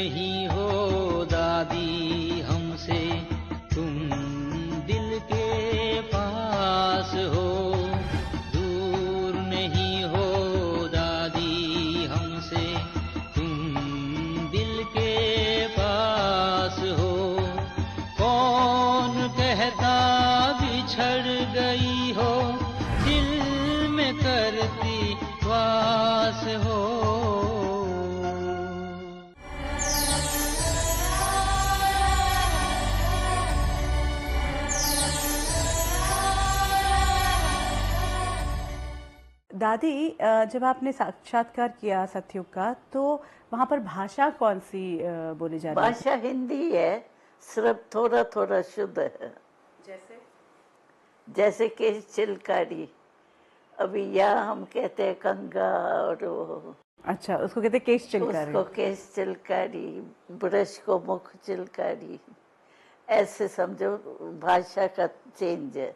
नहीं हो दादी हमसे, तुम दिल के पास हो। दूर नहीं हो दादी हमसे, तुम दिल के पास हो। कौन कहता बिछड़ गई हो, दिल में करती वास हो। दादी, जब आपने साक्षात्कार किया सतयुग का, तो वहाँ पर भाषा कौन सी बोली जा रही है? भाषा हिंदी है, सिर्फ थोड़ा थोड़ा शुद्ध है। जैसे कि चिलकारी, अभी यहाँ हम कहते हैं कंगा, और वो अच्छा, उसको कहते हैं केश चिलकारी। उसको केश चिलकारी, ब्रश को मुख चिलकारी, ऐसे समझो भाषा का चेंज है।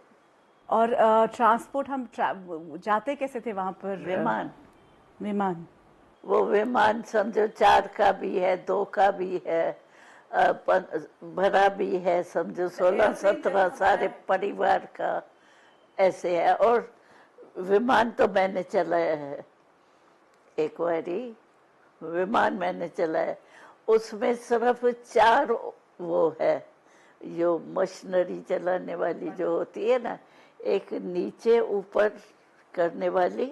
और ट्रांसपोर्ट हम जाते कैसे थे वहाँ पर? विमान। वो विमान समझो 4 का भी है, 2 का भी है, भरा भी है, समझो 16-17 सारे परिवार का ऐसे है। और विमान तो मैंने चलाया है, एक बारी विमान मैंने चलाया, उसमें सिर्फ 4 वो है जो मशीनरी चलाने वाली जो होती है ना, एक नीचे ऊपर करने वाली,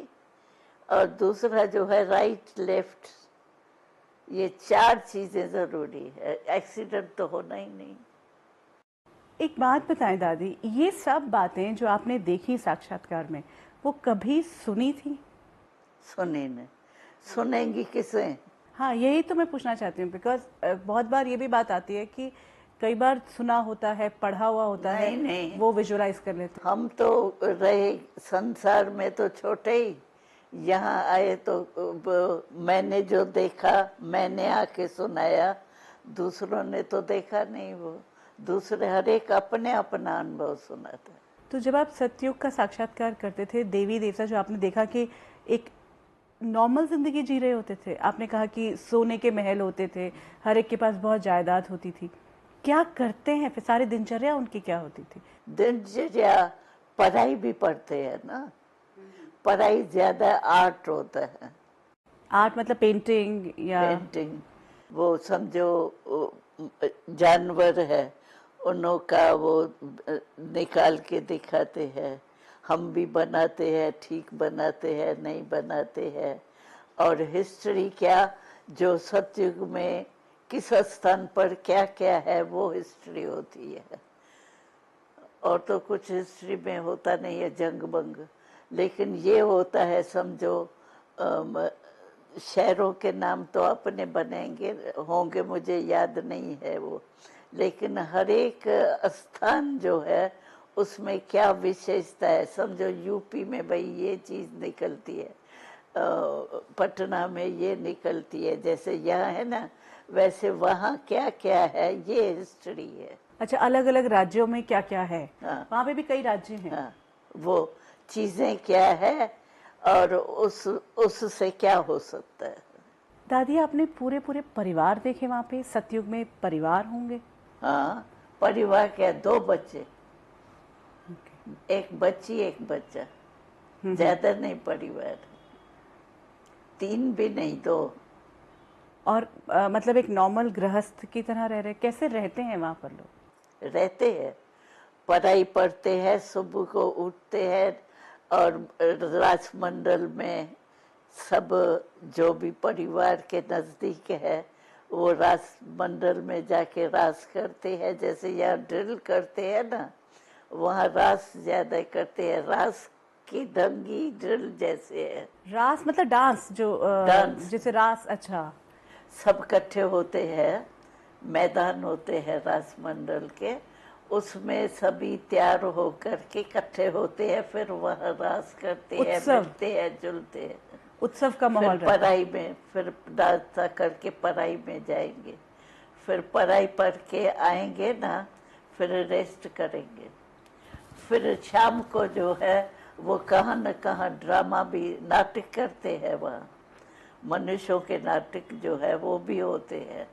और दूसरा जो है राइट लेफ्ट, ये 4 चीजें जरूरी है, एक्सीडेंट तो होना ही नहीं। एक बात बताएं दादी, ये सब बातें जो आपने देखी साक्षात्कार में, वो कभी सुनी थी? सुनी नहीं, सुनेंगी किसे? हाँ, यही तो मैं पूछना चाहती हूँ, बिकॉज बहुत बार ये भी बात आती है कि कई बार सुना होता है, पढ़ा हुआ होता है, नहीं, वो विजुअलाइज कर लेते। हम तो रहे संसार में तो छोटे ही, यहाँ आए तो मैंने जो देखा मैंने आके सुनाया, दूसरों ने तो देखा नहीं, वो दूसरे हर एक अपने अपना अनुभव सुनाता। तो जब आप सतयुग का साक्षात्कार करते थे, देवी देवता जो आपने देखा कि एक नॉर्मल जिंदगी जी रहे होते थे, आपने कहा कि सोने के महल होते थे, हर एक के पास बहुत जायदाद होती थी, क्या करते हैं फिर? सारी दिनचर्या उनकी क्या होती थी? दिनचर्या पढ़ाई भी पढ़ते हैं ना, पढ़ाई ज्यादा आर्ट होता है। आर्ट मतलब पेंटिंग? या पेंटिंग, वो समझो जानवर है उन्हों का वो निकाल के दिखाते हैं, हम भी बनाते हैं, ठीक बनाते हैं, नहीं बनाते हैं। और हिस्ट्री क्या, जो सतयुग में किस स्थान पर क्या क्या है वो हिस्ट्री होती है, और तो कुछ हिस्ट्री में होता नहीं है जंग बंग। लेकिन ये होता है समझो, शहरों के नाम तो अपने बनेंगे होंगे, मुझे याद नहीं है वो, लेकिन हर एक स्थान जो है उसमें क्या विशेषता है। समझो यूपी में भाई ये चीज़ निकलती है, पटना में ये निकलती है, जैसे यहाँ है ना, वैसे वहाँ क्या क्या है ये हिस्ट्री है। अच्छा, अलग अलग राज्यों में क्या क्या है? हाँ, वहाँ पे भी कई राज्य हैं। हाँ, वो चीजें क्या है और उससे क्या हो सकता है। दादी, आपने पूरे पूरे परिवार देखे वहाँ पे? सतयुग में परिवार होंगे? हाँ, परिवार क्या, 2 बच्चे, एक बच्ची एक बच्चा, ज्यादा नहीं परिवार, 3 भी नहीं, 2। और मतलब एक नॉर्मल गृहस्थ की तरह रह रहे? कैसे रहते हैं वहाँ पर लोग? रहते हैं, पढ़ाई पढ़ते हैं, सुबह को उठते हैं, और राजमंडल में सब जो भी परिवार के नज़दीक है वो राजमंडल में जाके रास करते हैं। जैसे यहाँ ड्रिल करते हैं ना, वहाँ रास ज्यादा करते हैं, रास की ढंगी ड्रिल जैसे है। रास मतलब डांस, जो डांस, जैसे रास। अच्छा, सब इकट्ठे होते हैं, मैदान होते हैं राजमंडल के, उसमें सभी तैयार होकर के इकट्ठे होते हैं, फिर वहाँ रास करते हैं, मिलते हैं, जुलते हैं, उत्सव का माहौल। फिर पढ़ाई में, फिर नाश्ता करके पढ़ाई में जाएंगे, फिर पढ़ाई पढ़ के आएंगे ना, फिर रेस्ट करेंगे, फिर शाम को जो है वो कहाँ न कहाँ ड्रामा भी, नाटक करते हैं वहाँ, मनुष्यों के नाटक जो है वो भी होते हैं।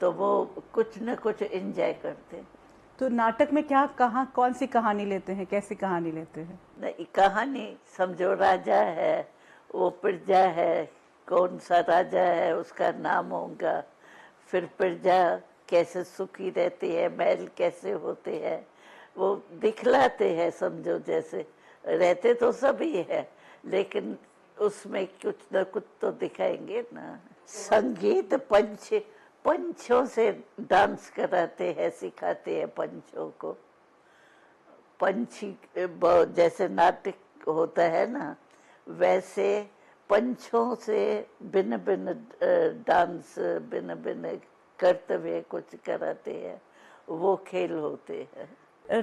तो वो कुछ न कुछ एंजॉय करते हैं। तो नाटक में क्या कहाँ कौन सी कहानी लेते हैं, कैसी कहानी लेते हैं? नहीं, कहानी समझो राजा है, वो प्रजा है, कौन सा राजा है उसका नाम होगा, फिर प्रजा कैसे सुखी रहती है, महल कैसे होते हैं, वो दिखलाते हैं। समझो जैसे रहते तो सभी है, लेकिन उसमें कुछ न कुछ तो दिखाएंगे ना। संगीत पंचों से डांस कराते हैं, सिखाते हैं पंचों को। पंछी जैसे नाटक होता है ना, वैसे पंचों से भिन्न भिन्न डांस, भिन्न भिन्न कर्तव्य कुछ कराते हैं, वो खेल होते हैं।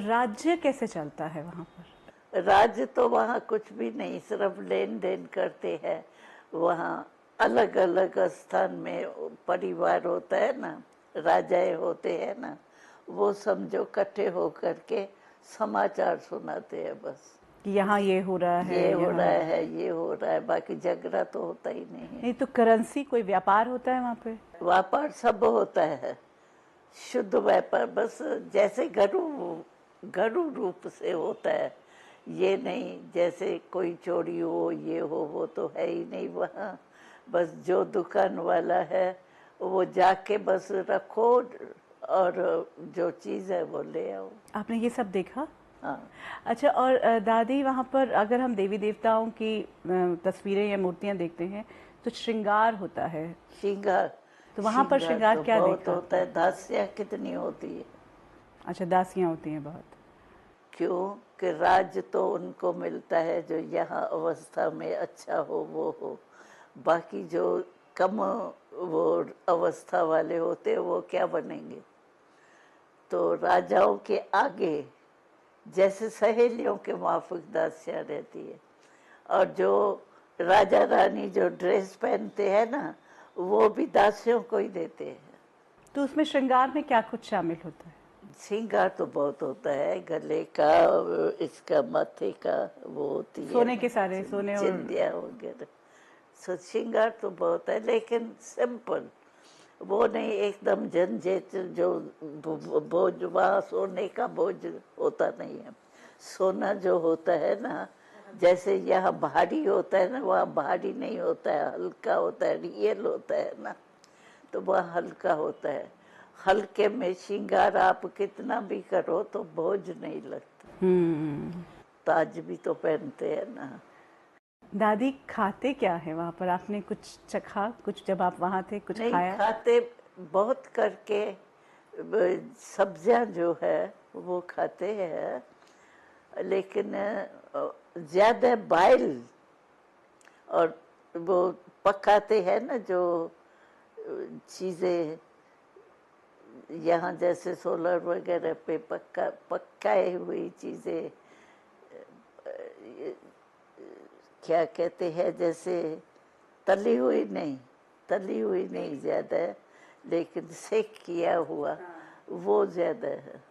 राज्य कैसे चलता है वहाँ पर? राज्य तो वहाँ कुछ भी नहीं, सिर्फ लेन देन करते हैं। वहाँ अलग अलग स्थान में परिवार होता है ना, राजाएं होते हैं ना, वो समझो इकट्ठे होकर के समाचार सुनाते हैं बस, कि यहाँ ये हो रहा है, ये हो यहाँ रहा है, ये हो रहा है, बाकी झगड़ा तो होता ही नहीं है। नहीं तो करेंसी कोई व्यापार होता है वहाँ पे? व्यापार सब होता है, शुद्ध व्यापार, बस जैसे घरू रूप से होता है। ये नहीं जैसे कोई चोरी हो, ये हो, वो तो है ही नहीं वहाँ। बस जो दुकान वाला है वो जाके बस रखो और जो चीज़ है वो ले आओ। आपने ये सब देखा? हाँ। अच्छा, और दादी वहाँ पर अगर हम देवी देवताओं की तस्वीरें या मूर्तियाँ देखते हैं तो श्रृंगार होता है। श्रृंगार तो वहाँ पर श्रृंगार तो क्या बहुत देखा? होता है। दासियाँ कितनी होती है। अच्छा, दासियाँ होती हैं बहुत। क्यों कि राज तो उनको मिलता है जो यहाँ अवस्था में अच्छा हो, वो हो। बाकी जो कम वो अवस्था वाले होते हैं वो क्या बनेंगे। तो राजाओं के आगे जैसे सहेलियों के माफिक दासियाँ रहती है, और जो राजा रानी जो ड्रेस पहनते हैं ना, वो भी दासियों को ही देते हैं। तो उसमें श्रृंगार में क्या कुछ शामिल होता है? श्रृंगार तो बहुत होता है, गले का, इसका माथे का, वो होती है सोने के सारे, सोने और चिंदिया वगैरह। सो श्रृंगार तो बहुत है, लेकिन सिंपल, वो नहीं एकदम झंझट जो बोझ, वहाँ सोने का बोझ होता नहीं है। सोना जो होता है ना, जैसे यहाँ भारी होता है ना, वहाँ भारी नहीं होता है, हल्का होता है, रियल होता है ना, तो वह हल्का होता है। हल्के में श्रृंगार आप कितना भी करो तो बोझ नहीं लगता। ताज भी तो पहनते हैं ना। दादी खाते क्या है वहाँ पर? आपने कुछ चखा, कुछ जब आप वहाँ थे कुछ नहीं खाया? खाते, बहुत करके सब्जियां जो है वो खाते हैं, लेकिन ज्यादा बाइल और वो पकाते हैं ना, जो चीजें यहाँ जैसे सोलर वगैरह पे पकाए हुई चीजें, क्या कहते हैं, जैसे तली हुई नहीं ज्यादा है, लेकिन सेक किया हुआ वो ज्यादा है,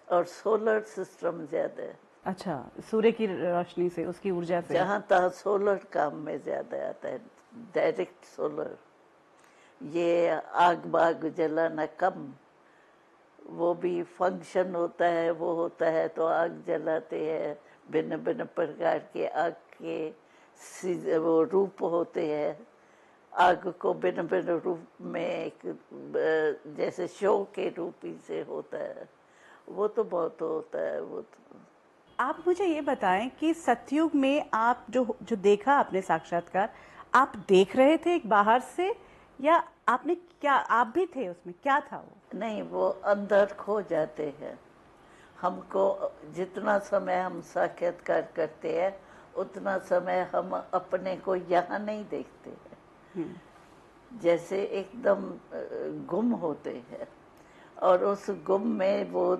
और सोलर सिस्टम ज्यादा है। अच्छा, सूर्य की रोशनी से, उसकी ऊर्जा से। जहाँ तहाँ सोलर काम में ज्यादा आता है, डायरेक्ट सोलर। ये आग बाग जलाना कम, वो भी फंक्शन होता है, वो होता है तो आग जलाते हैं। भिन्न भिन्न प्रकार के आग के वो रूप होते हैं। आग को भिन्न भिन्न रूप में एक जैसे शो के रूप ही से होता है, वो तो बहुत होता है। वो तो आप मुझे ये बताएं कि सतयुग में आप जो देखा आपने साक्षात्कार, आप देख रहे थे एक बाहर से, या आपने क्या, आप भी थे उसमें, क्या था वो? नहीं, वो अंदर खो जाते हैं। हमको जितना समय हम साक्षात्कार करते हैं उतना समय हम अपने को यहाँ नहीं देखते हैं, जैसे एकदम गुम होते हैं, और उस गुम में वो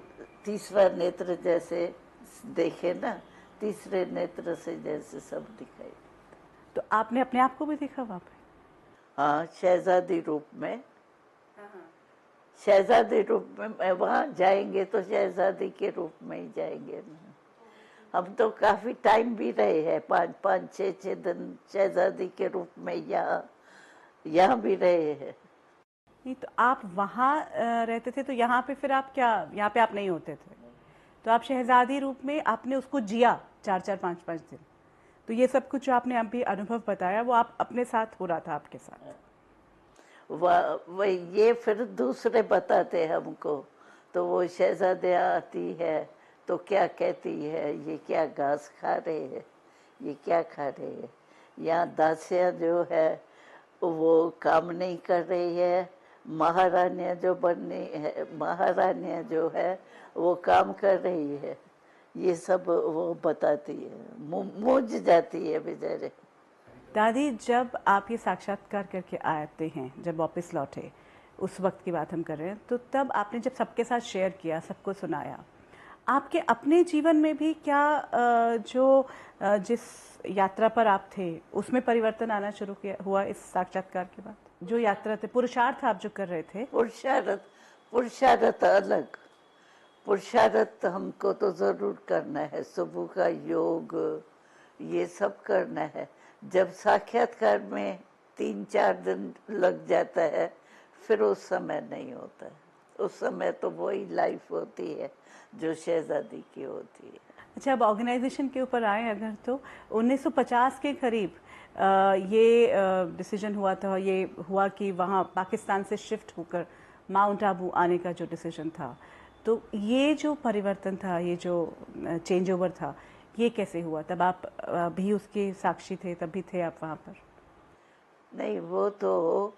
तीसरा नेत्र जैसे देखे ना, तीसरे नेत्र से जैसे सब दिखाई। तो आपने अपने आप को भी देखा वहाँ पे? हाँ, शहजादी रूप में। शहजादी रूप में वहाँ जाएंगे तो शहजादी के रूप में ही जाएंगे। हम तो काफी टाइम भी रहे हैं, 5-6 दिन शहजादी के रूप में यहाँ भी रहे हैं। नहीं तो आप वहाँ रहते थे, तो यहाँ पे फिर आप क्या, यहाँ पे आप नहीं होते थे, तो आप शहजादी रूप में आपने उसको जिया 4-4 5-5 दिन। तो ये सब कुछ जो आपने अभी अनुभव बताया वो आप अपने साथ हो रहा था आपके साथ। वही ये फिर दूसरे बताते हैं हमको। तो वो शहजादियाँ आती है तो क्या कहती है, ये क्या घास खा रहे हैं, ये क्या खा रहे हैं। यहाँ दासियाँ जो है वो काम नहीं कर रही है, महारानियाँ जो बननी है, महारानियाँ जो है वो काम कर रही है। ये सब वो बताती है, मूझ जाती है बेचारे। दादी, जब आप ये साक्षात्कार करके आते हैं, जब वापस लौटे, उस वक्त की बात हम कर रहे हैं, तो तब आपने जब सबके साथ शेयर किया, सबको सुनाया, आपके अपने जीवन में भी क्या जिस यात्रा पर आप थे उसमें परिवर्तन आना शुरू किया हुआ इस साक्षात्कार के बाद? जो यात्रा थे, पुरुषार्थ आप जो कर रहे थे, पुरुषार्थ अलग। पुरुषार्थ हमको तो जरूर करना है, सुबह का योग ये सब करना है। जब साक्षात्कार में 3-4 दिन लग जाता है फिर उस समय नहीं होता है। उस समय तो वही लाइफ होती है जो शहजादी की होती है। अच्छा, अब ऑर्गेनाइजेशन के ऊपर आए अगर, तो 1950 के करीब ये डिसीजन हुआ था, ये हुआ कि वहाँ पाकिस्तान से शिफ्ट होकर माउंट आबू आने का जो डिसीजन था, तो ये जो परिवर्तन था, ये जो चेंज ओवर था, ये कैसे हुआ? तब आप भी उसके साक्षी थे, तब भी थे आप वहाँ पर? नहीं, वो तो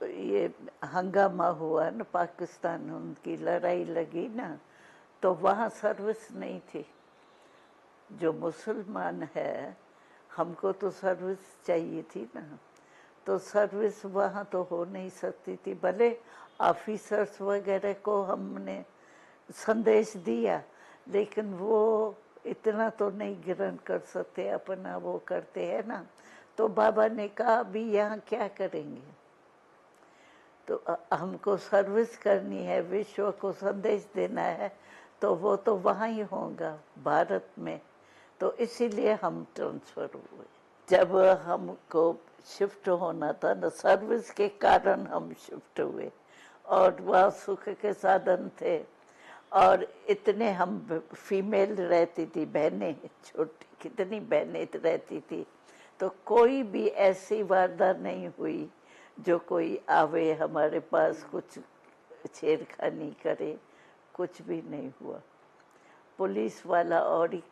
ये हंगामा हुआ ना, पाकिस्तान उनकी लड़ाई लगी ना, तो वहाँ सर्विस नहीं थी। जो मुसलमान है हमको तो सर्विस चाहिए थी ना, तो सर्विस वहाँ तो हो नहीं सकती थी। भले ऑफिसर्स वगैरह को हमने संदेश दिया, लेकिन वो इतना तो नहीं ग्रहण कर सकते, अपना वो करते हैं ना। तो बाबा ने कहा अभी यहाँ क्या करेंगे, तो हमको सर्विस करनी है, विश्व को संदेश देना है, तो वो तो वहाँ ही होगा भारत में। तो इसीलिए हम ट्रांसफ़र हुए। जब हमको शिफ्ट होना था ना, सर्विस के कारण हम शिफ्ट हुए, और वहाँ सुख के साधन थे, और इतने हम फीमेल रहती थी, बहनें छोटी, कितनी बहनें रहती थी, तो कोई भी ऐसी वारदात नहीं हुई जो कोई आवे हमारे पास कुछ छेड़खानी करे, कुछ भी नहीं हुआ। पुलिस वाला और ही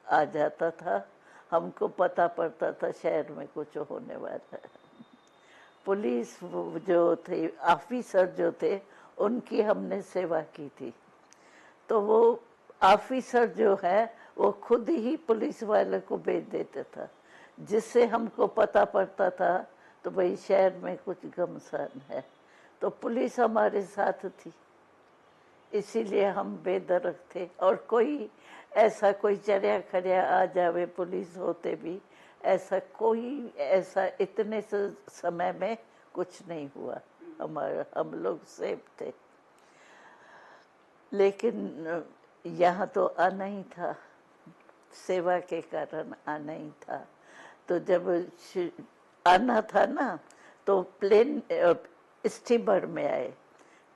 आ जाता था, हमको पता पड़ता था शहर में कुछ होने वाला है। पुलिस जो थे, ऑफिसर जो थे, उनकी हमने सेवा की थी, तो वो ऑफिसर जो है वो खुद ही पुलिस वाले को भेज देता था, जिससे हमको पता पड़ता था तो भाई शहर में कुछ घमसान है। तो पुलिस हमारे साथ थी, इसीलिए हम बेदरक थे। और कोई ऐसा कोई चढ़िया खड़िया आ जावे पुलिस होते भी, ऐसा कोई ऐसा इतने समय में कुछ नहीं हुआ। हमारा हम लोग सेफ थे। लेकिन यहाँ तो आना ही था, सेवा के कारण आना ही था। तो जब आना था ना, तो प्लेन स्टीमर में आए,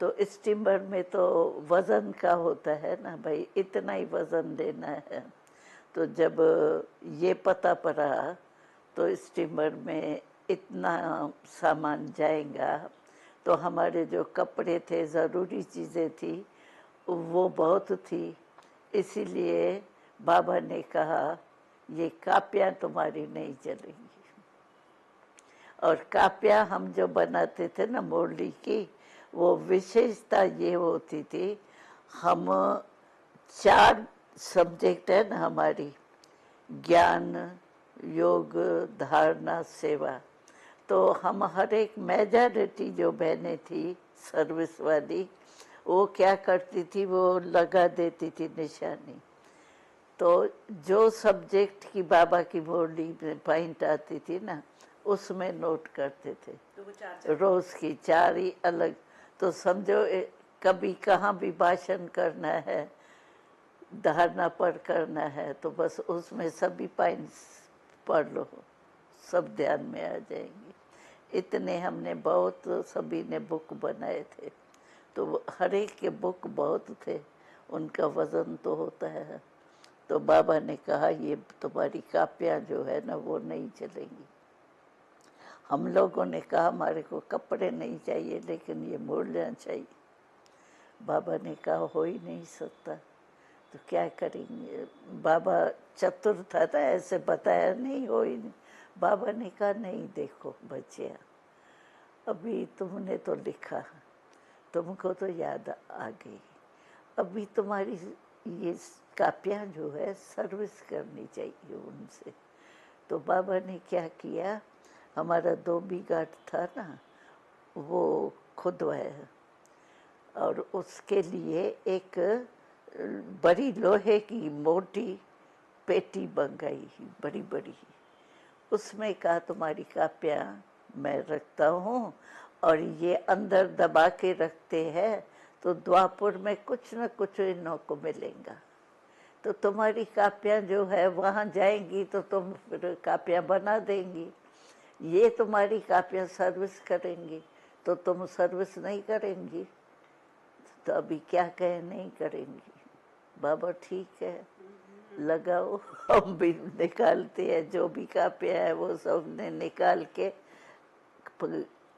तो स्टीमर में तो वज़न का होता है ना भाई, इतना ही वज़न देना है। तो जब ये पता पड़ा तो स्टीमर में इतना सामान जाएगा, तो हमारे जो कपड़े थे, ज़रूरी चीज़ें थी, वो बहुत थी। इसीलिए बाबा ने कहा ये कापियाँ तुम्हारी नहीं चलेंगी। और कापियाँ हम जो बनाते थे ना मुरली की, वो विशेषता ये होती थी, हम 4 सब्जेक्ट है ना हमारी, ज्ञान, योग, धारणा, सेवा। तो हम हर एक मेजॉरिटी जो बहनें थी सर्विस वाली, वो क्या करती थी, वो लगा देती थी निशानी। तो जो सब्जेक्ट की बाबा की मुरली में पॉइंट आती थी ना, उसमें नोट करते थे। तो वो रोज़ की 4 ही अलग। तो समझो कभी कहाँ भी भाषण करना है, धारणा पर करना है, तो बस उसमें सभी पॉइंट्स पढ़ लो, सब ध्यान में आ जाएंगे। इतने हमने बहुत सभी ने बुक बनाए थे, तो हर एक के बुक बहुत थे, उनका वजन तो होता है। तो बाबा ने कहा ये तुम्हारी कापियाँ जो है ना वो नहीं चलेंगी। हम लोगों ने कहा हमारे को कपड़े नहीं चाहिए लेकिन ये मूर्तियाँ चाहिए। बाबा ने कहा हो ही नहीं सकता, तो क्या करेंगे। बाबा चतुर था ना, ऐसे बताया नहीं हो ही नहीं। बाबा ने कहा नहीं देखो बच्चिया, अभी तुमने तो लिखा, तुमको तो याद आ गई, अभी तुम्हारी ये कापियाँ जो है सर्विस करनी चाहिए उनसे। तो बाबा ने क्या किया, हमारा 2 बीघा था ना वो खुदवाया, और उसके लिए एक बड़ी लोहे की मोटी पेटी मंगाई, बड़ी बड़ी। उसमें कहा तुम्हारी कापियाँ मैं रखता हूँ, और ये अंदर दबा के रखते हैं, तो द्वापुर में कुछ न कुछ इन्हों को मिलेगा। तो तुम्हारी कापियाँ जो है वहाँ जाएंगी तो तुम फिर कापियाँ बना देंगी। ये तुम्हारी कापियाँ सर्विस करेंगी, तो तुम सर्विस नहीं करेंगी। तो अभी क्या कहें, नहीं करेंगी। बाबा ठीक है लगाओ, हम भी निकालते हैं जो भी कापियाँ है वो सब ने निकाल के,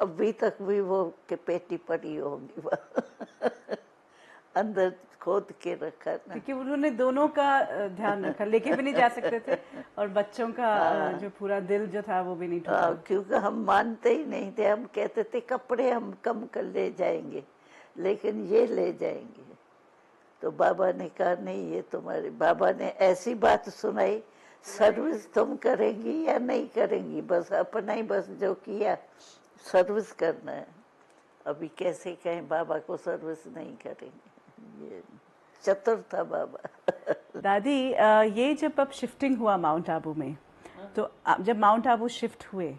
अभी तक भी वो के पेटी पड़ी होगी अंदर खोद के रखा ना, क्योंकि उन्होंने दोनों का ध्यान रखा, लेके भी नहीं जा सकते थे और बच्चों का जो पूरा दिल जो था वो भी नहीं टूटा। क्योंकि हम मानते ही नहीं थे। हम कहते थे कपड़े हम कम कर ले जाएंगे लेकिन ये ले जाएंगे। तो बाबा ने कहा नहीं ये तुम्हारे, बाबा ने ऐसी बात सुनाई, सर्विस तुम करेंगी या नहीं करेंगी, बस अपना ही बस जो किया सर्विस करना है। अभी कैसे कहें बाबा को सर्विस नहीं करेंगे, ये चतुर था बाबा दादी ये जब अब शिफ्टिंग हुआ माउंट आबू में, तो जब माउंट आबू शिफ्ट हुए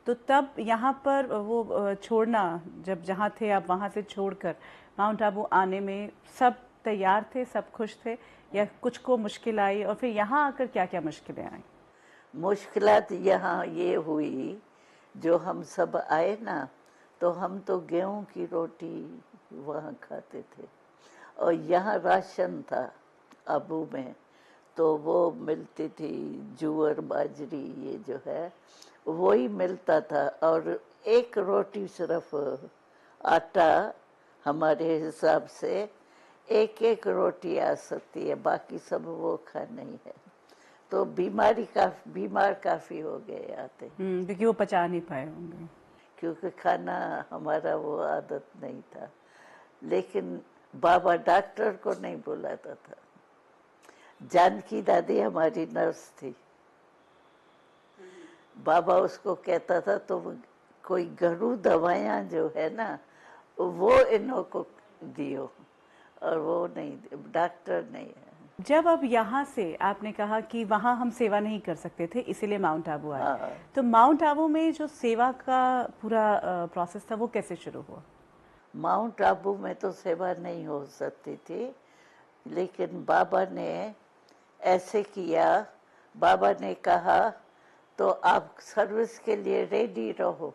तो तब यहाँ पर वो छोड़ना, जब जहाँ थे आप वहाँ से छोड़कर माउंट आबू आने में सब तैयार थे, सब खुश थे, या कुछ को मुश्किल आई? और फिर यहाँ आकर क्या क्या मुश्किलें आई? मुश्किलात यहाँ ये हुई, जो हम सब आए ना, तो हम तो गेहूं की रोटी वहाँ खाते थे, और यहाँ राशन था आबू में, तो वो मिलती थी जूअर बाजरी, ये जो है वही मिलता था। और एक रोटी सिर्फ आटा हमारे हिसाब से एक एक रोटी आ सकती है, बाकी सब वो खा नहीं है। तो बीमार काफ़ी हो गए आते, क्योंकि वो पचा नहीं पाए होंगे, क्योंकि खाना हमारा वो आदत नहीं था। लेकिन बाबा डॉक्टर को नहीं बुलाता था। जानकी दादी हमारी नर्स थी, बाबा उसको कहता था तुम कोई घरेलू दवाइयाँ जो है ना वो इन्हों को दियो, और वो नहीं, डॉक्टर नहीं है। जब अब यहाँ से आपने कहा कि वहाँ हम सेवा नहीं कर सकते थे इसीलिए माउंट आबू आए, हाँ। तो माउंट आबू में जो सेवा का पूरा प्रोसेस था वो कैसे शुरू हुआ? माउंट आबू में तो सेवा नहीं हो सकती थी, लेकिन बाबा ने ऐसे किया, बाबा ने कहा तो आप सर्विस के लिए रेडी रहो,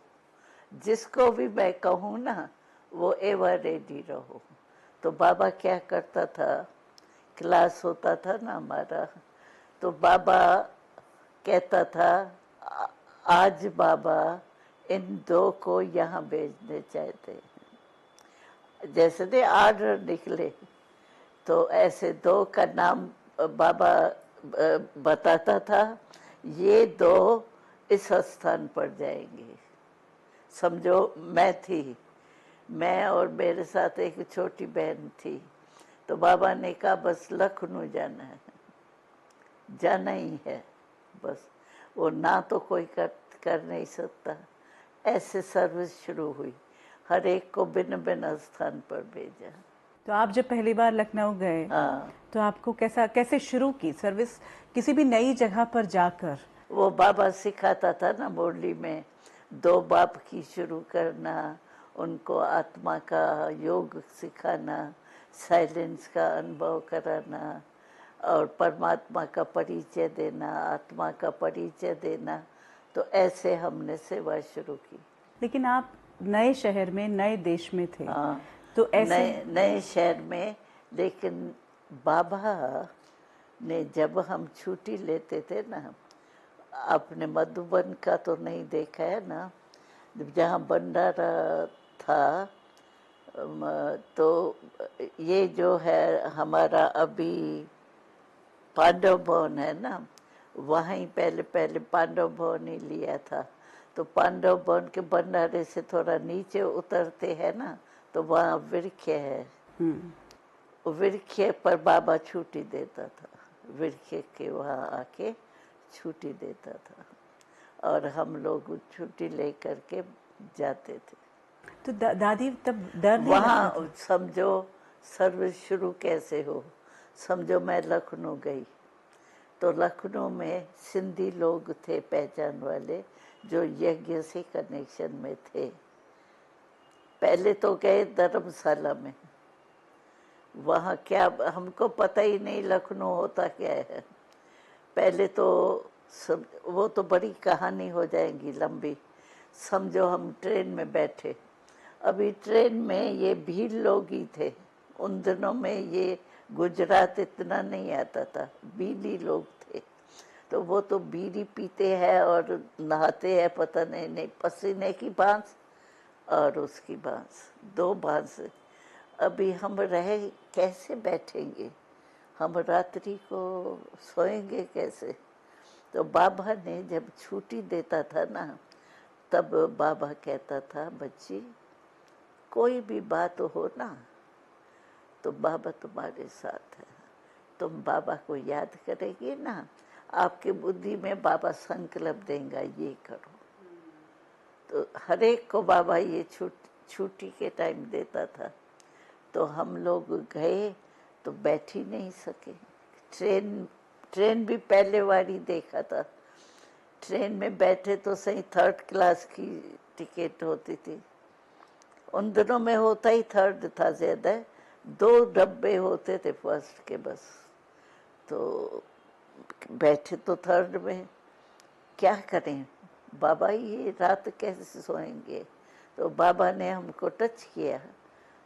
जिसको भी मैं कहूँ ना वो एवर रेडी रहो। तो बाबा क्या करता था, क्लास होता था ना हमारा, तो बाबा कहता था आज बाबा इन 2 को यहाँ भेजने चाहते हैं। जैसे ने आर्डर निकले तो ऐसे 2 का नाम बाबा बताता था, ये 2 इस स्थान पर जाएंगे। समझो मैं थी, मैं और मेरे साथ एक छोटी बहन थी, तो बाबा ने कहा बस लखनऊ जाना है, जाना ही है बस, वो ना तो कोई कर नहीं सकता। ऐसे सर्विस शुरू हुई, हर एक को भिन्न भिन्न स्थान पर भेजा। तो आप जब पहली बार लखनऊ गए, हाँ, तो आपको कैसे शुरू की सर्विस किसी भी नई जगह पर जाकर? वो बाबा सिखाता था ना मुरली में, 2 बाप की शुरू करना, उनको आत्मा का योग सिखाना, साइलेंस का अनुभव कराना, और परमात्मा का परिचय देना, आत्मा का परिचय देना। तो ऐसे हमने सेवा शुरू की। लेकिन आप नए शहर में, नए देश में थे, हाँ, तो ऐसे नए नए शहर में। लेकिन बाबा ने जब हम छुट्टी लेते थे ना, आपने मधुबन का तो नहीं देखा है ना, जहाँ भंडारा था, तो ये जो है हमारा अभी पांडव भवन है ना, वहीं पहले पहले पांडव भवन ही लिया था। तो पांडव भवन के भंडारे से थोड़ा नीचे उतरते हैं ना, तो वहाँ वृक्ष है। वृक्ष पर बाबा छुट्टी देता था, वृक्ष के वहाँ आके छुट्टी देता था, और हम लोग छुट्टी लेकर के जाते थे। तो दादी तब डर नहीं लगता वहाँ था? समझो सर्विस शुरू कैसे हो। समझो मैं लखनऊ गई, तो लखनऊ में सिंधी लोग थे पहचान वाले, जो यज्ञ से कनेक्शन में थे। पहले तो गए धर्मशाला में, वहाँ क्या हमको पता ही नहीं लखनऊ होता क्या है। पहले तो सब, वो तो बड़ी कहानी हो जाएगी लंबी। समझो हम ट्रेन में बैठे, अभी ट्रेन में ये भीड़ लोग ही थे। उन दिनों में ये गुजरात इतना नहीं आता था, बीड़ी लोग थे। तो वो तो बीड़ी पीते हैं और नहाते हैं, पता नहीं पसीने की बांस और उसकी बांस, दो बांस। अभी हम रहे कैसे बैठेंगे, हम रात्रि को सोएंगे कैसे। तो बाबा ने जब छुट्टी देता था ना, तब बाबा कहता था, बच्ची कोई भी बात हो ना, तो बाबा तुम्हारे साथ है। तुम बाबा को याद करेगी ना, आपके बुद्धि में बाबा संकल्प देगा ये करो। तो हर एक को बाबा ये छुट्टी के टाइम देता था। तो हम लोग गए तो बैठ ही नहीं सके। ट्रेन भी पहले वाली देखा था। ट्रेन में बैठे तो सही 3rd क्लास की टिकट होती थी। उन दिनों में होता ही 3rd था ज्यादा, 2 डब्बे होते थे 1st के बस। तो बैठे तो 3rd में, क्या करें बाबा, ये रात कैसे सोएंगे। तो बाबा ने हमको टच किया,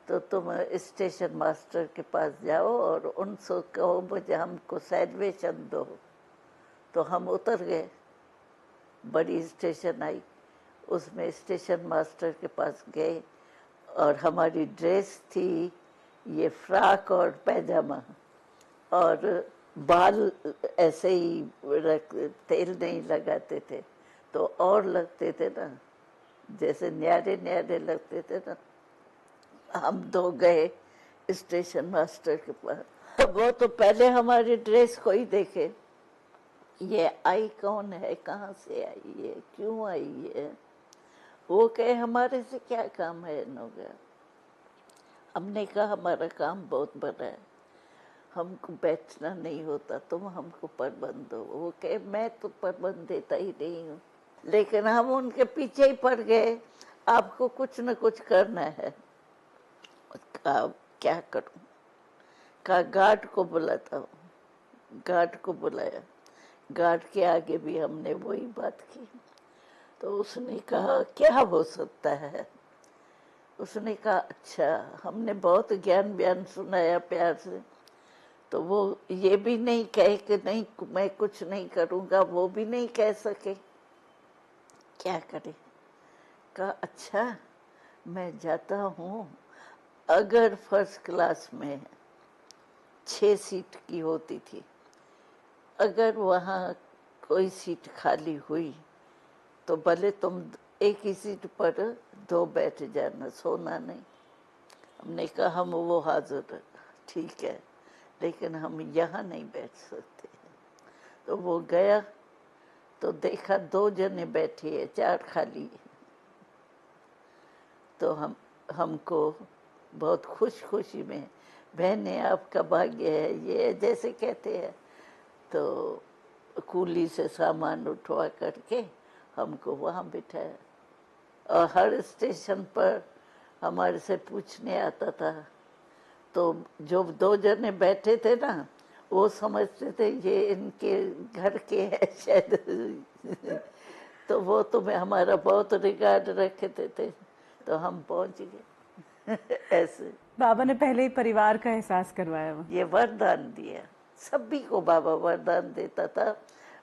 तो तुम स्टेशन मास्टर के पास जाओ और उनसे कहो मुझे हमको रिजर्वेशन दो। तो हम उतर गए, बड़ी स्टेशन आई, उसमें स्टेशन मास्टर के पास गए, और हमारी ड्रेस थी ये फ्रॉक और पैजामा, और बाल ऐसे ही तेल नहीं लगाते थे, तो और लगते थे ना, जैसे न्यारे न्यारे लगते थे ना। हम दो गए स्टेशन मास्टर के पास। वो तो पहले हमारी ड्रेस को ही देखे, ये आई कौन है, कहाँ से आई है, क्यों आई है। वो कहे हमारे से क्या काम है इन लोगों का। हमने कहा हमारा काम बहुत बड़ा है, हमको बैठना नहीं होता, तुम हमको प्रबंध दो। वो कहे मैं तो प्रबंध देता ही नहीं हूँ, लेकिन हम उनके पीछे ही पड़ गए, आपको कुछ न कुछ करना है। कहा क्या करूं, कहा गार्ड को बुलाता हूँ। गार्ड को बुलाया, गार्ड के आगे भी हमने वही बात की। तो उसने कहा क्या हो सकता है। उसने कहा अच्छा, हमने बहुत ज्ञान बयान सुनाया प्यार से, तो वो ये भी नहीं कहे कि नहीं मैं कुछ नहीं करूँगा, वो भी नहीं कह सके, क्या करे। कहा अच्छा मैं जाता हूँ, अगर 1st क्लास में 6 सीट की होती थी, अगर वहाँ कोई सीट खाली हुई तो भले तुम एक ही सीट पर 2 बैठ जाना, सोना नहीं। हमने कहा हम वो हाजिर है, ठीक है, लेकिन हम यहाँ नहीं बैठ सकते। तो वो गया तो देखा 2 जने बैठे हैं, 4 खाली है। तो हमको बहुत खुशी में, बहने आपका भाग्य है ये जैसे कहते हैं। तो कूली से सामान उठवा करके हमको वहाँ बिठाया, और हर स्टेशन पर हमारे से पूछने आता था। तो जो 2 जने बैठे थे ना, वो समझते थे ये इनके घर के हैं शायद। तो वो तुम्हें हमारा बहुत रिगार्ड रखते थे, तो हम पहुंच गए। ऐसे बाबा ने पहले ही परिवार का एहसास करवाया वो। ये वरदान दिया, सभी को बाबा वरदान देता था।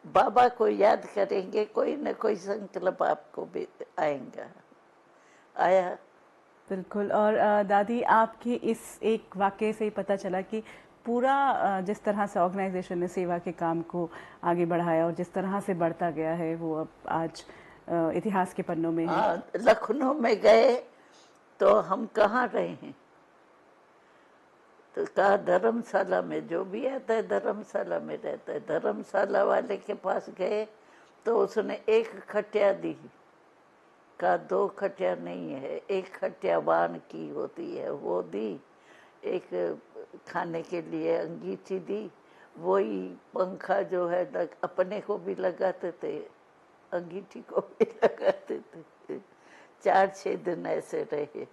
बाबा को याद करेंगे, कोई न कोई संकल्प आपको भी आएगा, आया। बिल्कुल। और दादी, आपके इस एक वाक़ये से ही पता चला कि पूरा जिस तरह से ऑर्गेनाइजेशन ने सेवा के काम को आगे बढ़ाया और जिस तरह से बढ़ता गया है, वो अब आज इतिहास के पन्नों में है। हाँ, लखनऊ में गए तो हम कहाँ रहे हैं, तो कहा धर्मशाला में, जो भी आता है धर्मशाला में रहता है। धर्मशाला वाले के पास गए तो उसने एक खटिया दी, कहा 2 खटिया नहीं है, 1 खटिया वान की होती है वो दी, एक खाने के लिए अंगीठी दी, वही पंखा जो है अपने को भी लगाते थे, अंगीठी को भी लगाते थे। 4-6 दिन ऐसे रहे।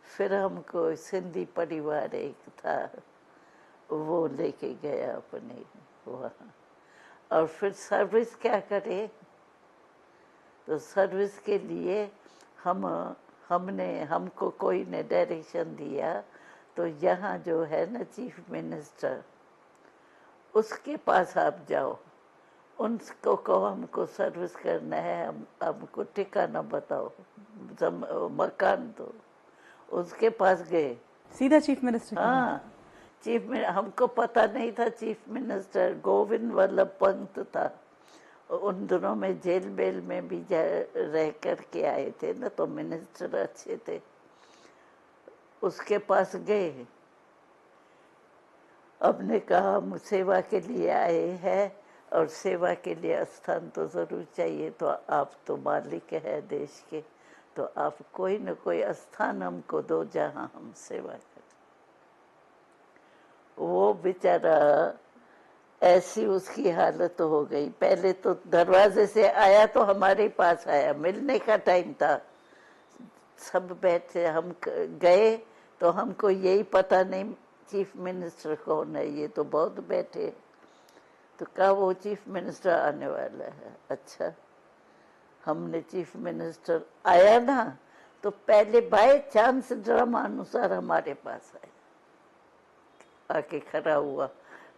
फिर हमको सिंधी परिवार एक था, वो लेके गया अपने वहाँ। और फिर सर्विस क्या करे, तो सर्विस के लिए हमको कोई ने डायरेक्शन दिया, तो यहाँ जो है ना चीफ मिनिस्टर, उसके पास आप जाओ, उनको कहो हमको सर्विस करना है, हमको ठिकाना बताओ, मकान दो। उसके पास गए, सीधा चीफ मिनिस्टर। हाँ, हमको पता नहीं था चीफ मिनिस्टर गोविंद वल्लभ पंत था। उन दिनों में जेल बेल में भी रह कर के आए थे ना, तो मिनिस्टर अच्छे थे। उसके पास गए, अपने कहा हम सेवा के लिए आए हैं और सेवा के लिए स्थान तो जरूर चाहिए, तो आप तो मालिक है देश के, तो आप कोई न कोई स्थान हमको दो जहाँ हम सेवा करें। वो बेचारा ऐसी उसकी हालत हो गई। पहले तो दरवाजे से आया तो हमारे पास आया, मिलने का टाइम था, सब बैठे, हम गए तो हमको यही पता नहीं चीफ मिनिस्टर कौन है, ये तो बहुत बैठे। तो कहा वो चीफ मिनिस्टर आने वाला है। अच्छा, हमने चीफ मिनिस्टर आया ना, तो पहले बाय चांस ड्रामा अनुसार हमारे पास आया, आके खड़ा हुआ।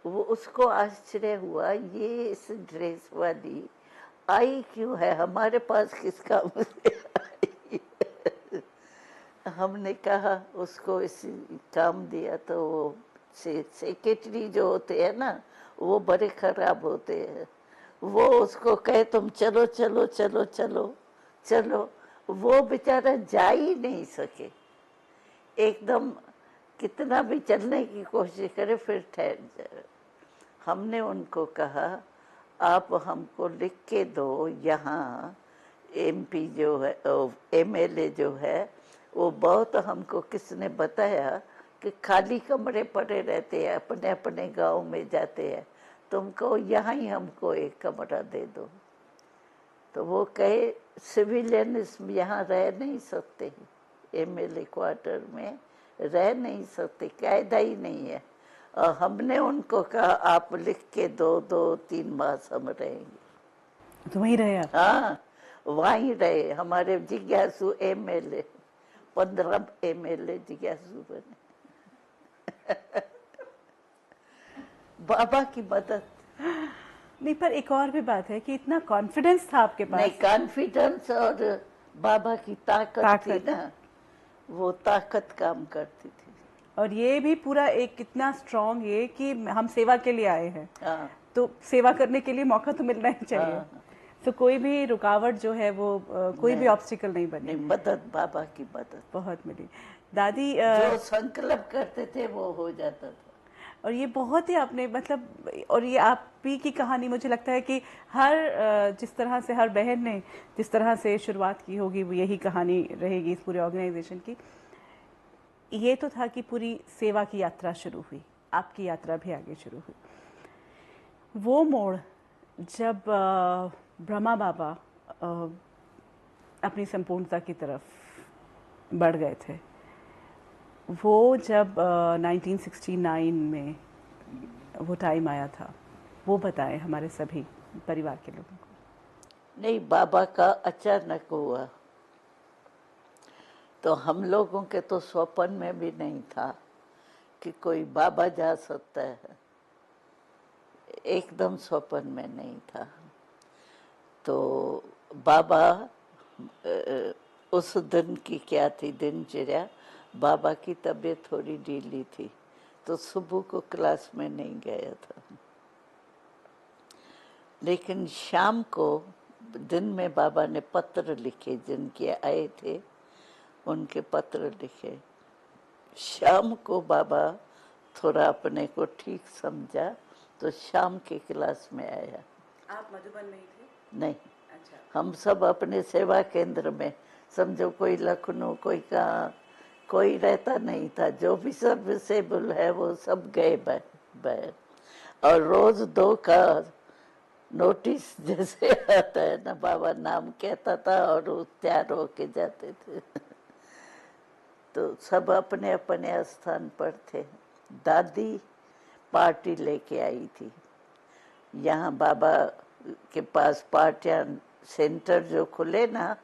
वो उसको आश्चर्य हुआ, ये इस ड्रेस वाली आई क्यों है हमारे पास, किस काम से आई है? हमने कहा उसको इस काम दिया, तो वो सेक्रेटरी जो होते हैं ना, वो बड़े खराब होते हैं। वो उसको कहे तुम चलो चलो चलो चलो चलो, वो बेचारा जा ही नहीं सके, एकदम कितना भी चलने की कोशिश करे फिर ठहर जाए। हमने उनको कहा आप हमको लिख के दो, यहाँ एमपी जो है, एमएलए जो है, वो बहुत हमको किसने बताया कि खाली कमरे पड़े रहते हैं, अपने अपने गांव में जाते हैं, तुमको यहाँ ही हमको एक कमरा दे दो। तो वो कहे सिविलियन इसमें यहाँ रह नहीं सकते, एमएलए क्वार्टर में रह नहीं सकते, कायदा ही नहीं है। और हमने उनको कहा आप लिख के दो, 2-3 मास हम रहेंगे। तो वहीं रहे आप? हाँ, वहीं रहे। हमारे जिज्ञासु एमएलए, 15 एमएलए जिज्ञासु बने। बाबा की मदद। नहीं, पर एक और भी बात है कि इतना कॉन्फिडेंस था आपके पास। नहीं, कॉन्फिडेंस और बाबा की ताकत थी ना, वो ताकत काम करती थी। और ये भी पूरा एक कितना स्ट्रॉन्ग ये कि हम सेवा के लिए आए हैं, हाँ, तो सेवा करने के लिए मौका तो मिलना ही चाहिए। हाँ, तो कोई भी रुकावट जो है वो कोई भी ऑब्स्टिकल नहीं बनी। नहीं, मदद, बाबा की मदद बहुत मिली दादी। जो संकल्प करते थे वो हो जाता था। और ये बहुत ही आपने मतलब, और ये आप ही की कहानी, मुझे लगता है कि हर जिस तरह से हर बहन ने जिस तरह से शुरुआत की होगी, वो यही कहानी रहेगी इस पूरे ऑर्गेनाइजेशन की। ये तो था कि पूरी सेवा की यात्रा शुरू हुई, आपकी यात्रा भी आगे शुरू हुई। वो मोड़ जब ब्रह्मा बाबा अपनी संपूर्णता की तरफ बढ़ गए थे, वो जब 1969 में वो टाइम आया था, वो बताएं हमारे सभी परिवार के लोगों को। नहीं, बाबा का अचानक हुआ, तो हम लोगों के तो स्वप्न में भी नहीं था कि कोई बाबा जा सकता है, एकदम स्वप्न में नहीं था। तो बाबा उस दिन की क्या थी दिनचर्या, बाबा की तबीयत थोड़ी ढीली थी, तो सुबह को क्लास में नहीं गया था। लेकिन शाम को, दिन में बाबा ने पत्र लिखे, जिनके आए थे उनके पत्र लिखे। शाम को बाबा थोड़ा अपने को ठीक समझा, तो शाम की क्लास में आया। आप मधुबन में ही थे? नहीं, अच्छा। हम सब अपने सेवा केंद्र में, समझो कोई लखनऊ, कोई कहाँ, कोई रहता नहीं था। जो भी सर्विसेबल है वो सब गए बाहर। और रोज 2 का नोटिस जैसे आता है ना, बाबा नाम कहता था और वो तैयार होके जाते थे। तो सब अपने अपने स्थान पर थे। दादी पार्टी लेके आई थी। यहाँ बाबा के पास पार्टियां, सेंटर जो खुले ना,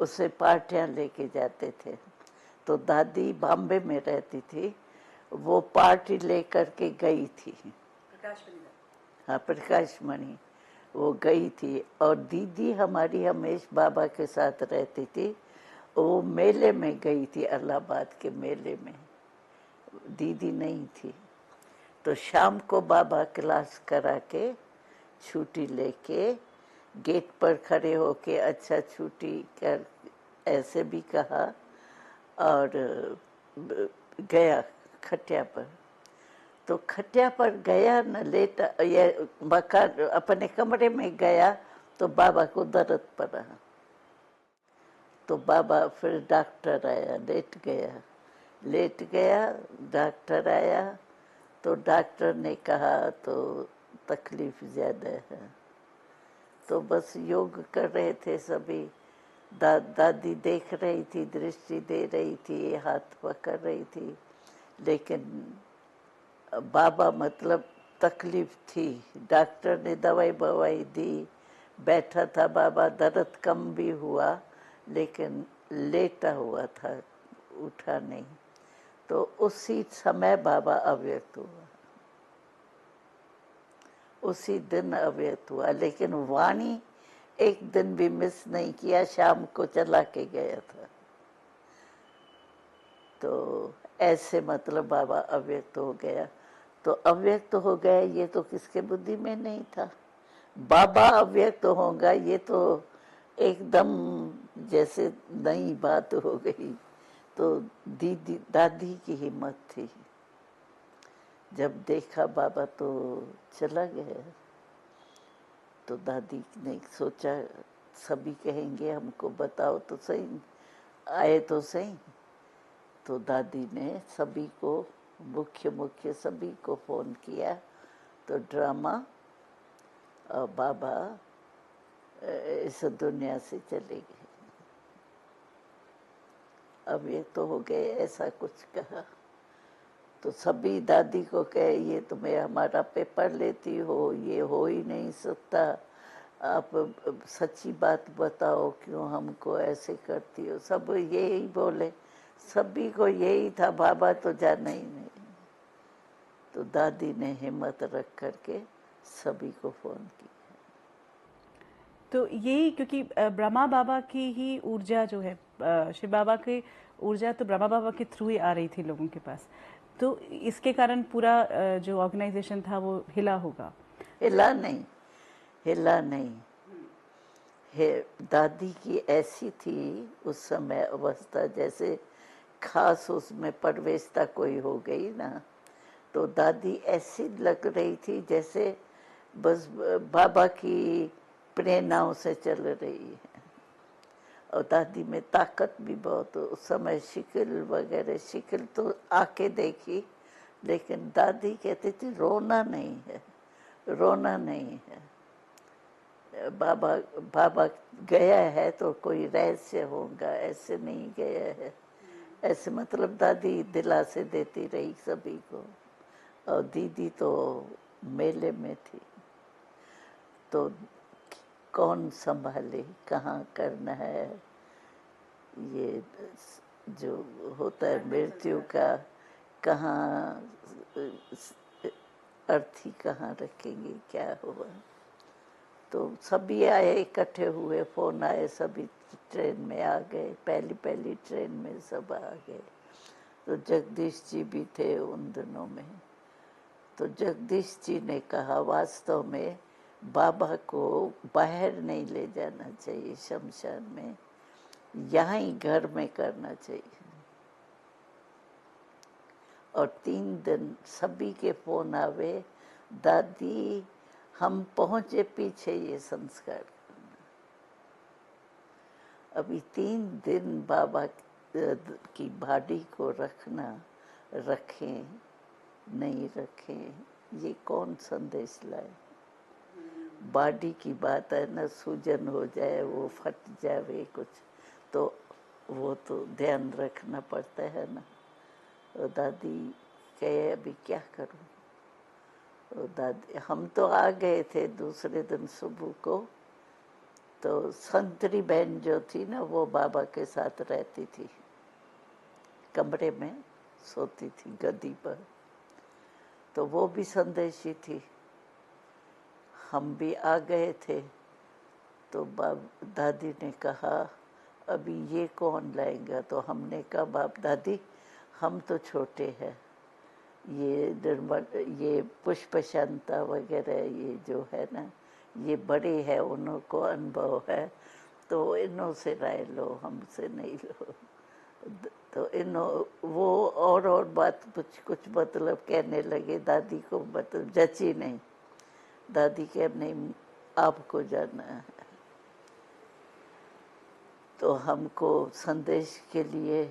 उससे पार्टियां लेके जाते थे। तो दादी बॉम्बे में रहती थी, वो पार्टी लेकर के गई थी। हाँ, प्रकाश मणि, वो गई थी। और दीदी हमारी हमेशा बाबा के साथ रहती थी। वो मेले में गई थी, इलाहाबाद के मेले में, दीदी नहीं थी। तो शाम को बाबा क्लास करा के छुट्टी लेके गेट पर खड़े होके अच्छा छुट्टी कर ऐसे भी कहा, और गया खटिया पर। तो खटिया पर गया न, लेटा, ये मकान अपने कमरे में गया तो बाबा को दर्द पड़ा। तो बाबा, फिर डॉक्टर आया, लेट गया, डॉक्टर आया। तो डॉक्टर ने कहा तो तकलीफ ज़्यादा है। तो बस योग कर रहे थे सभी। दादी देख रही थी, दृष्टि दे रही थी, हाथ पकड़ रही थी। लेकिन बाबा, मतलब तकलीफ थी। डॉक्टर ने दवाई बवाई दी, बैठा था बाबा, दर्द कम भी हुआ, लेकिन लेटा हुआ था, उठा नहीं। तो उसी समय बाबा अव्यक्त हुआ, उसी दिन अव्यक्त हुआ। लेकिन वाणी एक दिन भी मिस नहीं किया, शाम को चला के गया था। तो ऐसे मतलब बाबा अव्यक्त हो गया। तो अव्यक्त हो गया, ये तो किसके बुद्धि में नहीं था। बाबा अव्यक्त होगा, ये तो एकदम जैसे नई बात हो गई। तो दादी की हिम्मत थी। जब देखा बाबा तो चला गया, तो दादी ने सोचा सभी कहेंगे हमको बताओ तो सही, आए तो सही। तो दादी ने सभी को, मुख्य सभी को फोन किया। तो ड्रामा और बाबा इस दुनिया से चले गए। अब ये तो हो गए, ऐसा कुछ कहा। तो सभी दादी को कहे, ये तुम्हें हमारा पेपर लेती हो, ये हो ही नहीं सकता, आप सच्ची बात बताओ, क्यों हमको ऐसे करती हो। सब यही बोले, सभी को यही था, बाबा तो जाना ही नहीं। तो दादी ने हिम्मत रख करके सभी को फोन किया। तो यही, क्योंकि ब्रह्मा बाबा की ही ऊर्जा जो है, शिव बाबा की ऊर्जा तो ब्रह्मा बाबा के थ्रू ही आ रही थी लोगों के पास। तो इसके कारण पूरा जो ऑर्गेनाइजेशन था वो हिला होगा। हिला नहीं है। दादी की ऐसी थी उस समय अवस्था, जैसे खास उसमें प्रवेशता कोई हो गई ना, तो दादी ऐसी लग रही थी जैसे बस बाबा की प्रेरणाओं से चल रही है। और दादी में ताकत भी बहुत। उस समय शिकिल वगैरह, शिकिल तो आके देखी, लेकिन दादी कहती थी रोना नहीं है, रोना नहीं है। बाबा गया है तो कोई रहस्य होगा, ऐसे नहीं गया है। ऐसे मतलब दादी दिलासे देती रही सभी को। और दीदी तो मेले में थी। तो कौन संभाले, कहाँ करना है, ये जो होता है मृत्यु का, कहाँ अर्थी कहाँ रखेंगे, क्या हुआ। तो सभी आए, इकट्ठे हुए, फोन आए, सभी ट्रेन में आ गए, पहली ट्रेन में सब आ गए। तो जगदीश जी भी थे उन दिनों में। तो जगदीश जी ने कहा वास्तव में बाबा को बाहर नहीं ले जाना चाहिए शमशान में, यहाँ ही घर में करना चाहिए। और 3 दिन सभी के फोन आवे, दादी हम पहुंचे पीछे ये संस्कार करना। अभी 3 दिन बाबा की बॉडी को रखना, रखें नहीं रखें, ये कौन संदेश लाए। बॉडी की बात है ना, सूजन हो जाए, वो फट जाए कुछ, तो वो तो ध्यान रखना पड़ता है ना। और दादी कहे अभी क्या करूं। और दादी, हम तो आ गए थे दूसरे दिन सुबह को। तो संतरी बहन जो थी ना, वो बाबा के साथ रहती थी, कमरे में सोती थी गद्दी पर। तो वो भी संदेशी थी, हम भी आ गए थे। तो दादी ने कहा अभी ये कौन लाएगा। तो हमने कहा बाप दादी हम तो छोटे हैं, ये पुष्प शांता वगैरह ये जो है ना, ये बड़े हैं, उनको अनुभव है, तो इन्हों से राय लो, हमसे नहीं लो। तो वो और बात कुछ मतलब कहने लगे। दादी को मतलब जची नहीं। दादी के नहीं, आपको जाना है। तो हमको संदेश के लिए।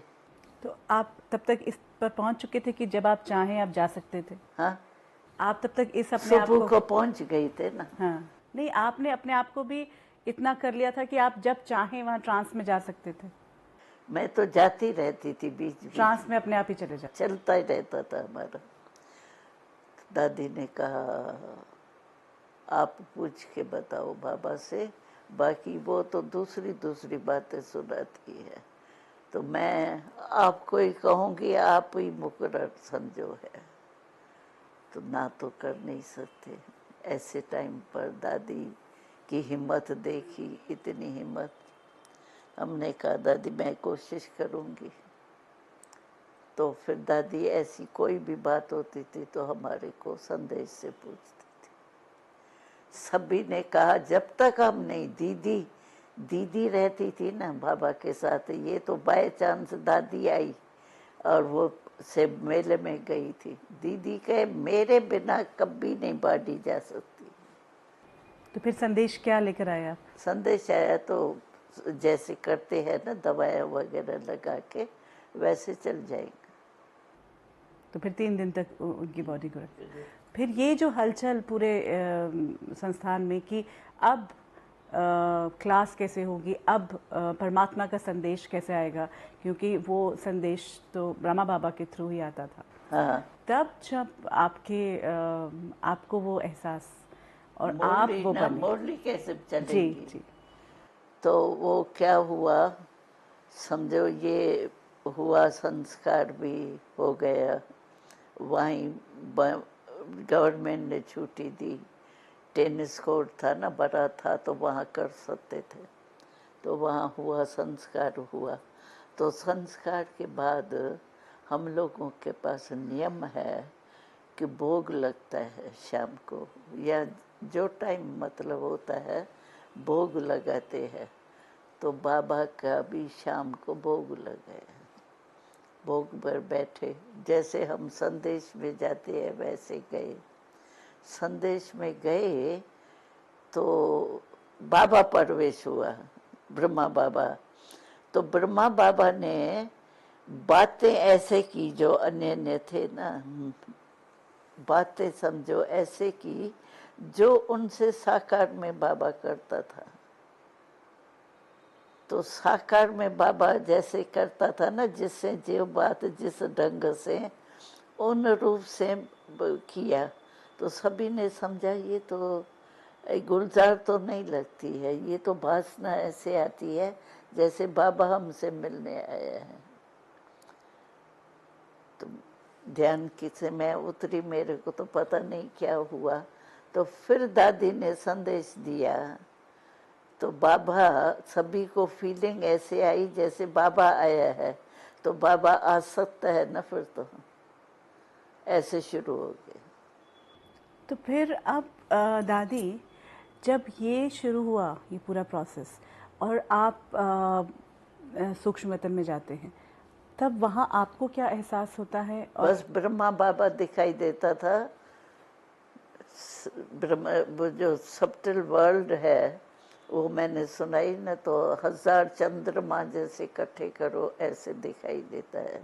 तो आप तब तक इस पर पहुंच चुके थे कि जब आप चाहें आप जा सकते थे? हाँ, आप तब तक इस अपने आप सुबह को पहुंच गई थे ना। हाँ, नहीं आपने अपने आप को भी इतना कर लिया था कि आप जब चाहें वहाँ ट्रांस में जा सकते थे? मैं तो जाती रहती थी बीच बीच, ट्रांस में अपने आप ही चले जाते? चलता ही रहता था हमारा। दादी ने कहा आप पूछ के बताओ बाबा से, बाकी वो तो दूसरी बातें सुनाती है। तो मैं आपको ही कहूँगी, आप ही मुकर्रर समझो है। तो ना तो कर नहीं सकते। ऐसे टाइम पर दादी की हिम्मत देखी, इतनी हिम्मत। हमने कहा दादी मैं कोशिश करूँगी। तो फिर दादी ऐसी कोई भी बात होती थी तो हमारे को संदेश से पूछती थी। सभी ने कहा जब तक हम नहीं, दीदी रहती थी ना बाबा के साथ, ये तो बाय चांस दादी आई और वो से मेले में गई थी। दीदी कहे मेरे बिना कभी नहीं बाड़ी जा सकती। तो फिर संदेश क्या लेकर आए आप? संदेश आया तो जैसे करते हैं ना, दवाएं वगैरह लगा के, वैसे चल जाएंगे। तो फिर 3 दिन तक उनकी बॉडी को रख। फिर ये जो हलचल पूरे संस्थान में कि अब क्लास कैसे होगी, अब परमात्मा का संदेश कैसे आएगा, क्योंकि वो संदेश तो ब्रह्मा बाबा के थ्रू ही आता था। हाँ, तब जब आपको वो एहसास और आप वो बने, मुरली कैसे चलेगी। जी जी। तो वो क्या हुआ समझो, ये हुआ, संस्कार भी हो गया। वहीं गवर्नमेंट ने छुट्टी दी। टेनिस कोर्ट था ना, बड़ा था, तो वहाँ कर सकते थे। तो वहाँ हुआ, संस्कार हुआ। तो संस्कार के बाद हम लोगों के पास नियम है कि भोग लगता है शाम को, या जो टाइम मतलब होता है भोग लगाते हैं। तो बाबा का भी शाम को भोग लगाया। भोग पर बैठे, जैसे हम संदेश में जाते हैं वैसे गए। संदेश में गए तो बाबा प्रवेश हुआ, ब्रह्मा बाबा। तो ब्रह्मा बाबा ने बातें ऐसे की जो अन्य थे ना, बातें समझो ऐसे की जो उनसे साकार में बाबा करता था। तो साकार में बाबा जैसे करता था ना, जिससे जो बात जिस ढंग से उन रूप से किया, तो सभी ने समझा ये तो गुलजार तो नहीं लगती है, ये तो भासना ऐसे आती है जैसे बाबा हमसे मिलने आए हैं। तो ध्यान की से मैं उतरी, मेरे को तो पता नहीं क्या हुआ। तो फिर दादी ने संदेश दिया, तो बाबा, सभी को फीलिंग ऐसे आई जैसे बाबा आया है, तो बाबा आ सकता है ना, फिर तो ऐसे शुरू हो गए। तो फिर अब दादी, जब ये शुरू हुआ ये पूरा प्रोसेस और आप सूक्ष्म वतन में जाते हैं, तब वहाँ आपको क्या एहसास होता है? और बस ब्रह्मा बाबा दिखाई देता था। ब्रह्मा, वो जो सब्टिल वर्ल्ड है वो मैंने सुनाई न, तो 1000 चंद्रमा जैसे इकट्ठे करो ऐसे दिखाई देता है।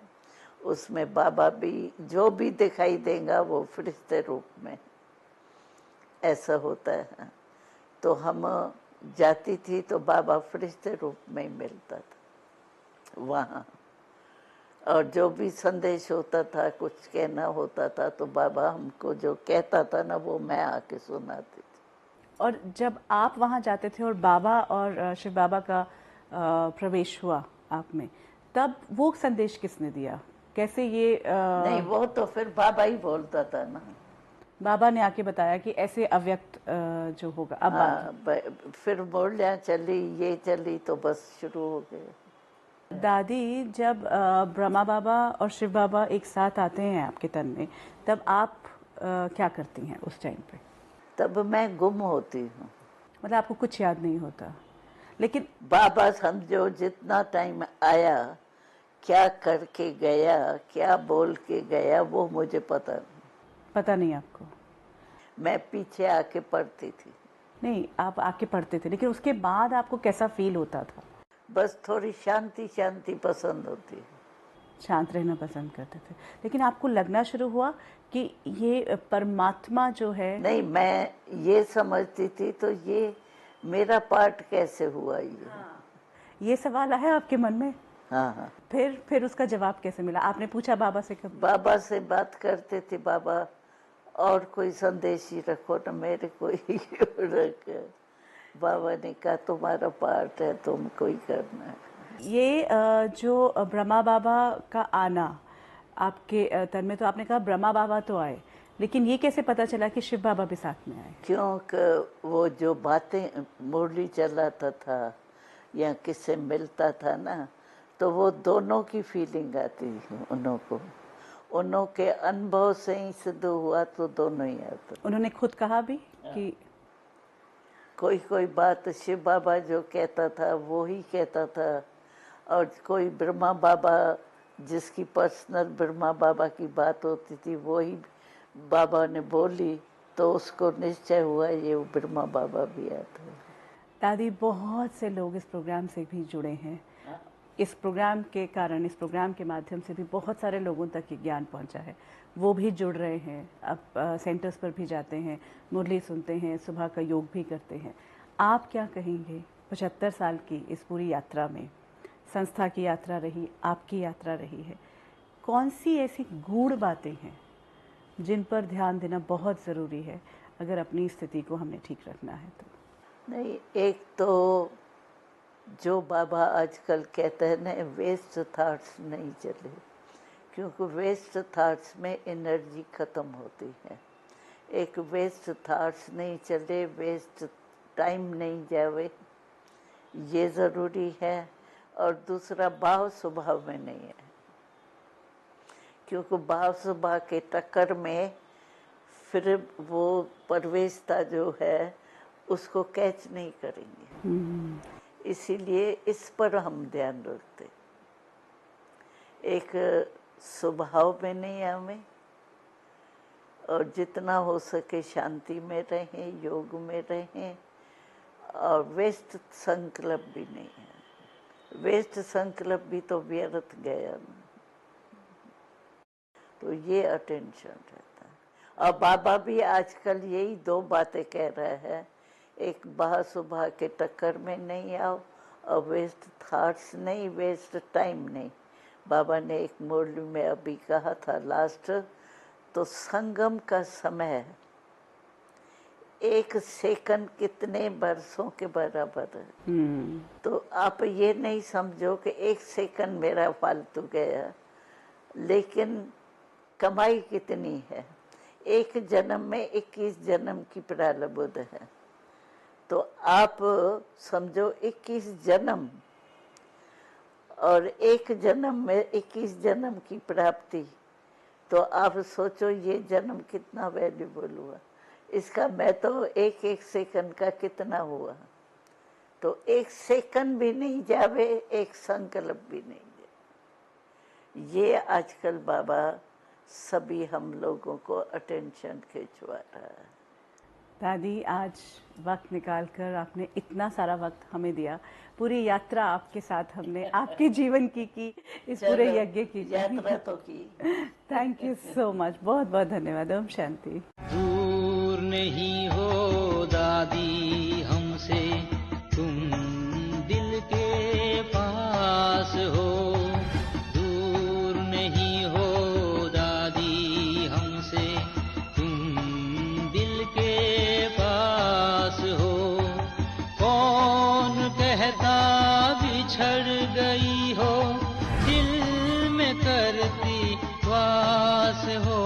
उसमें बाबा भी, जो भी दिखाई देगा वो फरिश्ते रूप में ऐसा होता है। तो हम जाती थी तो बाबा फरिश्ते रूप में ही मिलता था वहाँ, और जो भी संदेश होता था, कुछ कहना होता था, तो बाबा हमको जो कहता था ना वो मैं आके सुनाती थी। और जब आप वहाँ जाते थे और बाबा और शिव बाबा का प्रवेश हुआ आप में, तब वो संदेश किसने दिया? कैसे ये नहीं, वो तो फिर बाबा ही बोलता था ना। बाबा ने आके बताया कि ऐसे अव्यक्त जो होगा अब फिर बोलियाँ चली, ये चली, तो बस शुरू हो गए। दादी, जब ब्रह्मा बाबा और शिव बाबा एक साथ आते हैं आपके तन में, तब आप क्या करती हैं उस टाइम पे? तब मैं गुम होती हूँ। मतलब आपको कुछ याद नहीं होता, लेकिन बाबा समझो जितना टाइम आया, क्या करके गया, क्या बोल के गया, वो मुझे पता नहीं आपको? मैं पीछे आके पढ़ती थी। नहीं, आप आके पढ़ते थे, लेकिन उसके बाद आपको कैसा फील होता था? बस थोड़ी शांति शांति पसंद होती है। शांत रहना पसंद करते थे, लेकिन आपको लगना शुरू हुआ कि ये परमात्मा जो है। नहीं, मैं ये समझती थी, तो ये मेरा पार्ट कैसे हुआ ये सवाल आया आपके मन में? हाँ हाँ। फिर उसका जवाब कैसे मिला? आपने पूछा बाबा से कब? बाबा से बात करते थे, बाबा और कोई संदेश ही रखो ना, मेरे को ही रख। बाबा ने कहा तुम्हारा पार्ट है, तुमको ही करना है। ये जो ब्रह्मा बाबा का आना आपके तन में, तो आपने कहा ब्रह्मा बाबा तो आए, लेकिन ये कैसे पता चला कि शिव बाबा भी साथ में आए? क्योंकि वो जो बातें मुरली चलाता था या किससे मिलता था ना, तो वो दोनों की फीलिंग आती उन्हों के अनुभव से ही सिद्ध हुआ, तो दोनों ही आता। उन्होंने खुद कहा भी कि कोई बात शिव बाबा जो कहता था वो ही कहता था, और कोई ब्रह्मा बाबा जिसकी पर्सनल ब्रह्मा बाबा की बात होती थी वो ही बाबा ने बोली, तो उसको निश्चय हुआ ये ब्रह्मा बाबा भी आता है। दादी, बहुत से लोग इस प्रोग्राम से भी जुड़े हैं। इस प्रोग्राम के कारण, इस प्रोग्राम के माध्यम से भी बहुत सारे लोगों तक ये ज्ञान पहुंचा है। वो भी जुड़ रहे हैं, अब सेंटर्स पर भी जाते हैं, मुरली सुनते हैं, सुबह का योग भी करते हैं। आप क्या कहेंगे 75 साल की इस पूरी यात्रा में? संस्था की यात्रा रही, आपकी यात्रा रही है, कौन सी ऐसी गूढ़ बातें हैं जिन पर ध्यान देना बहुत ज़रूरी है अगर अपनी स्थिति को हमने ठीक रखना है तो? नहीं, एक तो जो बाबा आजकल कहते हैं ना, वेस्ट थॉट्स नहीं चले, क्योंकि वेस्ट थॉट्स में एनर्जी ख़त्म होती है। एक वेस्ट थॉट्स नहीं चले, वेस्ट टाइम नहीं जावे, ये ज़रूरी है। और दूसरा, भाव स्वभाव में नहीं है, क्योंकि भाव स्वभाव के टक्कर में फिर वो परवेशता जो है उसको कैच नहीं करेंगे। इसीलिए इस पर हम ध्यान रखते, एक स्वभाव में नहीं हमें, और जितना हो सके शांति में रहें, योग में रहें, और वेस्ट संकल्प भी नहीं है। वेस्ट संकल्प भी तो व्यर्थ गया ना, तो ये अटेंशन रहता है। और बाबा भी आजकल यही 2 बातें कह रहा है, एक बाहर सुबह के टक्कर में नहीं आओ, और वेस्ट थॉट्स नहीं, वेस्ट टाइम नहीं। बाबा ने एक मुरली में अभी कहा था लास्ट, तो संगम का समय एक सेकंड कितने बरसों के बराबर है। तो आप ये नहीं समझो कि एक सेकंड मेरा फालतू गया, लेकिन कमाई कितनी है। एक जन्म में 21 जन्म की प्रारब्ध है। तो आप समझो 21 जन्म और एक जन्म में 21 जन्म की प्राप्ति। तो आप सोचो ये जन्म कितना वैल्यूबल हुआ। इसका मैं तो एक एक सेकंड का कितना हुआ। तो एक सेकंड भी नहीं जावे, एक संकल्प भी नहीं जावे। ये आजकल बाबा सभी हम लोगों को अटेंशन खिंचवा रहा है। दादी, आज वक्त निकाल कर आपने इतना सारा वक्त हमें दिया। पूरी यात्रा आपके साथ हमने आपके जीवन की इस पूरे यज्ञ की यात्रा तो की। थैंक यू सो मच, बहुत बहुत धन्यवाद। ओम शांति। दूर नहीं हो दादी हमसे, तुम दिल के पास हो। दूर नहीं हो दादी हमसे, तुम दिल के पास हो। कौन कहता बिछड़ गई हो, दिल में करती वास हो।